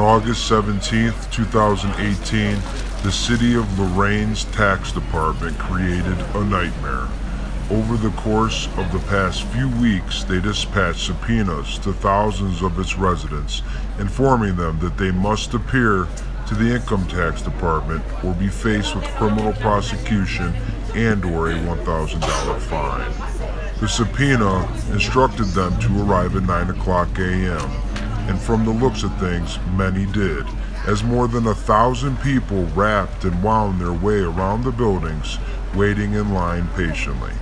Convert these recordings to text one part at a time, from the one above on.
August 17th, 2018, the City of Lorain's tax department created a nightmare. Over the course of the past few weeks, they dispatched subpoenas to thousands of its residents, informing them that they must appear to the Income Tax Department or be faced with criminal prosecution and/or a $1,000 fine. The subpoena instructed them to arrive at 9 o'clock a.m., and from the looks of things, many did, as more than 1,000 people wrapped and wound their way around the buildings, waiting in line patiently.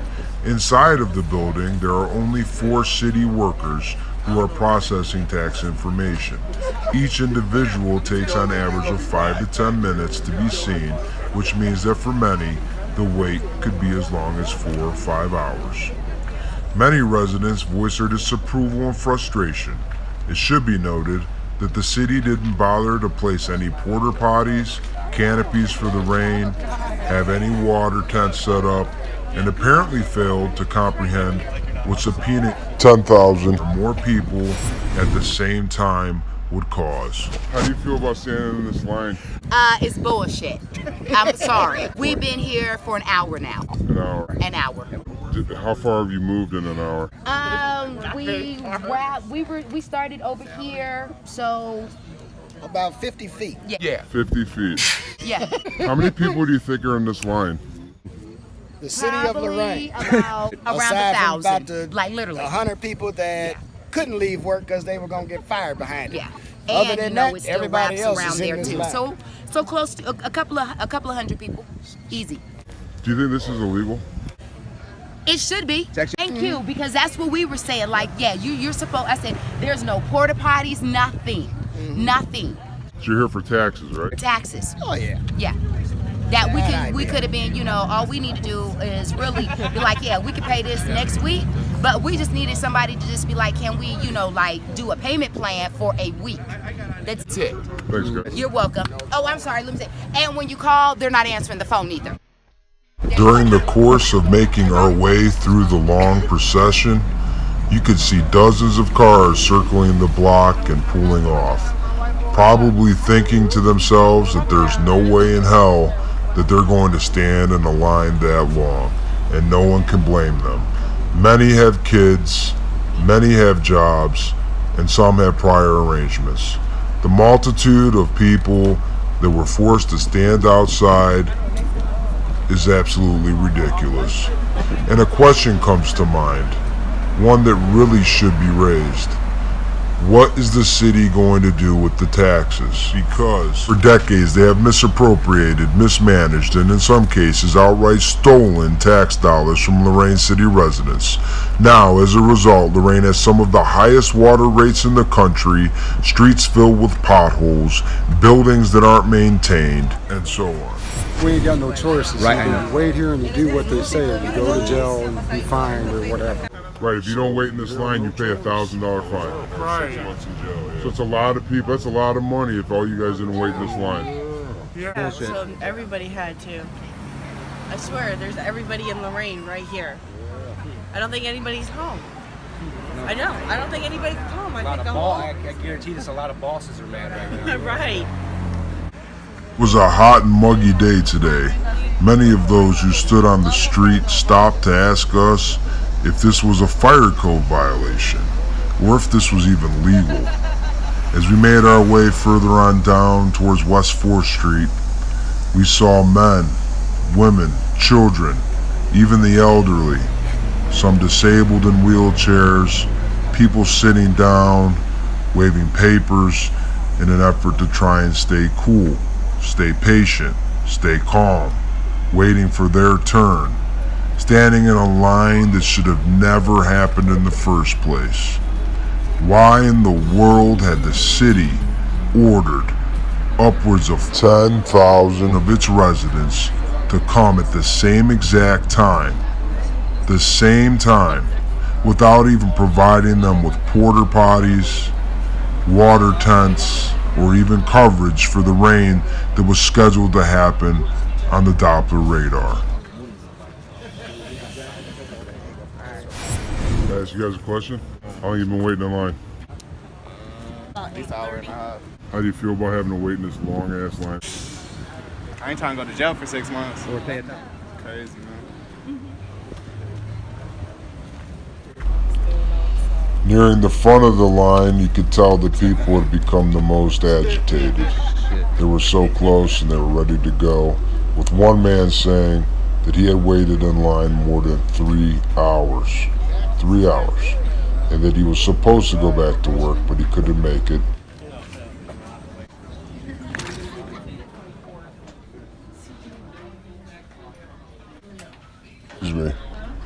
Inside of the building, there are only 4 city workers who are processing tax information. Each individual takes on average of 5 to 10 minutes to be seen, which means that for many, the wait could be as long as 4 or 5 hours. Many residents voiced their disapproval and frustration. It should be noted that the city didn't bother to place any porta potties, canopies for the rain, have any water tents set up, and apparently failed to comprehend what subpoenaing 10,000 more people at the same time would cause. How do you feel about standing in this line? It's bullshit. I'm sorry. We've been here for an hour now. An hour? An hour. How far have you moved in an hour? We started over here, so about 50 feet. Yeah. 50 feet. Yeah. How many people do you think are in this line? The City of Lorain. About around 1,000. Like literally. 100 people that couldn't leave work because they were gonna get fired behind it. Yeah. Other And than you know, that, it still everybody wraps else around is in there this too. line. So close to a couple of hundred people. Easy. Do you think this is illegal? It should be. Thank you, because that's what we were saying. Like, yeah, you're supposed. I said there's no porta potties, nothing, nothing. So you're here for taxes, right? Taxes. Oh yeah. Yeah. That we could have been, you know, all we need to do is really be like, yeah, we could pay this next week, but we just needed somebody to just be like, can we, you know, like do a payment plan for a week? That's it. Thanks, guys. You're welcome. Oh, I'm sorry, let me say. And when you call, they're not answering the phone either. During the course of making our way through the long procession, you could see dozens of cars circling the block and pulling off, probably thinking to themselves that there's no way in hell that they're going to stand in a line that long, and no one can blame them. Many have kids, many have jobs, and some have prior arrangements. The multitude of people that were forced to stand outside is absolutely ridiculous. And a question comes to mind, one that really should be raised. What is the city going to do with the taxes? Because for decades they have misappropriated, mismanaged, and in some cases outright stolen tax dollars from Lorain City residents. Now, as a result, Lorain has some of the highest water rates in the country, streets filled with potholes, buildings that aren't maintained, and so on. We ain't got no choices. Right, so we wait here and you do what they say. You go to jail and be fined or whatever. Right, if you don't wait in this line, you pay a $1,000 fine. Right. 6 months in jail. Yeah. So it's a lot of people. That's a lot of money if all you guys didn't wait in this line. Yeah, so everybody had to. I swear, there's everybody in Lorain right here. I don't think anybody's home. I know. I don't think anybody's home. I think I'm home. I guarantee there's a lot of bosses are mad right now. Right. It was a hot and muggy day today. Many of those who stood on the street stopped to ask us if this was a fire code violation, or if this was even legal. As we made our way further on down towards West 4th Street, we saw men, women, children, even the elderly, some disabled in wheelchairs, people sitting down, waving papers in an effort to try and stay cool, stay patient, stay calm, waiting for their turn, standing in a line that should have never happened in the first place. Why in the world had the city ordered upwards of 10,000 of its residents to come at the same exact time, without even providing them with porta potties, water tents, or even coverage for the rain that was scheduled to happen on the Doppler radar? Can I ask you guys a question? How long have you been waiting in line? At least an hour and a half. How do you feel about having to wait in this long ass line? I ain't trying to go to jail for 6 months. Or pay it down. Crazy, man. Nearing the front of the line, you could tell the people had become the most agitated. They were so close and they were ready to go, with one man saying that he had waited in line more than 3 hours. 3 hours. And that he was supposed to go back to work, but he couldn't make it. Excuse me.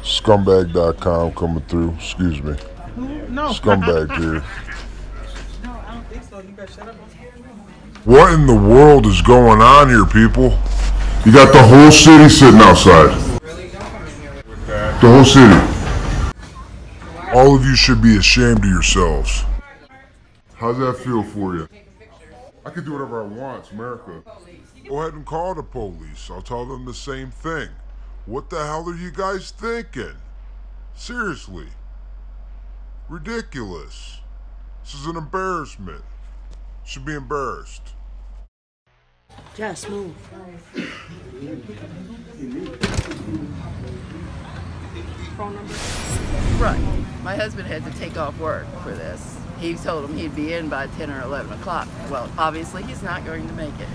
Scumbag.com coming through. Excuse me. No. Scumbag here. No, I don't think so. You better shut up. What in the world is going on here, people? You got the whole city sitting outside. The whole city. All of you should be ashamed of yourselves. How's that feel for you? I can do whatever I want. It's America. Go ahead and call the police. I'll tell them the same thing. What the hell are you guys thinking? Seriously. Ridiculous. This is an embarrassment. Should be embarrassed. Just move. Phone number? Right. My husband had to take off work for this. He told him he'd be in by 10 or 11 o'clock. Well, obviously he's not going to make it.